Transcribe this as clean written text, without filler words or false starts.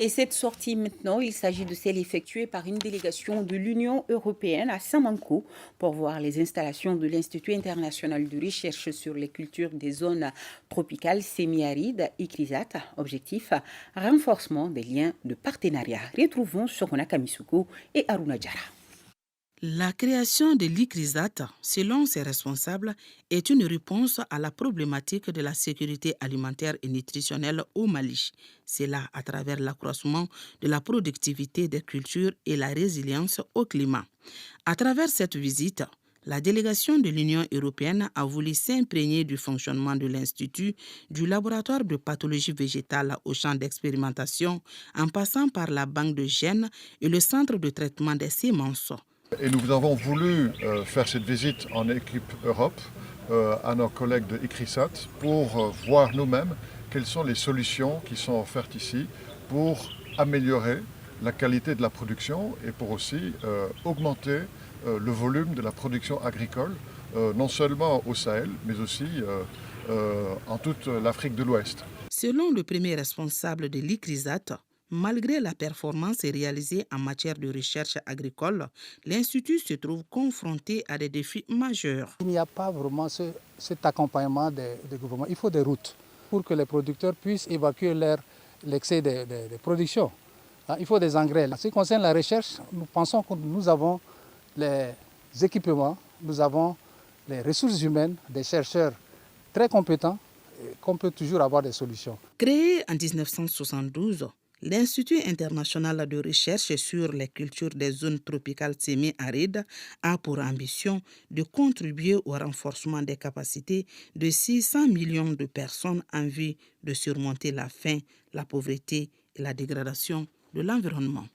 Et cette sortie maintenant, il s'agit de celle effectuée par une délégation de l'Union européenne à Samanco pour voir les installations de l'Institut international de recherche sur les cultures des zones tropicales semi-arides, ICRISAT. Objectif, renforcement des liens de partenariat. Retrouvons Sokona Kamisuko et Aruna Diara. La création de l'ICRISAT, selon ses responsables, est une réponse à la problématique de la sécurité alimentaire et nutritionnelle au Mali. C'est là à travers l'accroissement de la productivité des cultures et la résilience au climat. À travers cette visite, la délégation de l'Union européenne a voulu s'imprégner du fonctionnement de l'Institut, du laboratoire de pathologie végétale au champ d'expérimentation, en passant par la banque de gènes et le centre de traitement des semences. Et nous avons voulu faire cette visite en équipe Europe à nos collègues de ICRISAT pour voir nous-mêmes quelles sont les solutions qui sont offertes ici pour améliorer la qualité de la production et pour aussi augmenter le volume de la production agricole, non seulement au Sahel, mais aussi en toute l'Afrique de l'Ouest. Selon le premier responsable de l'ICRISAT, malgré la performance réalisée en matière de recherche agricole, l'Institut se trouve confronté à des défis majeurs. Il n'y a pas vraiment cet accompagnement des gouvernements. Il faut des routes pour que les producteurs puissent évacuer l'excès de production. Il faut des engrais. En ce qui concerne la recherche, nous pensons que nous avons les équipements, nous avons les ressources humaines, des chercheurs très compétents, qu'on peut toujours avoir des solutions. Créé en 1972, l'Institut international de recherche sur les cultures des zones tropicales semi-arides a pour ambition de contribuer au renforcement des capacités de 600 millions de personnes en vue de surmonter la faim, la pauvreté et la dégradation de l'environnement.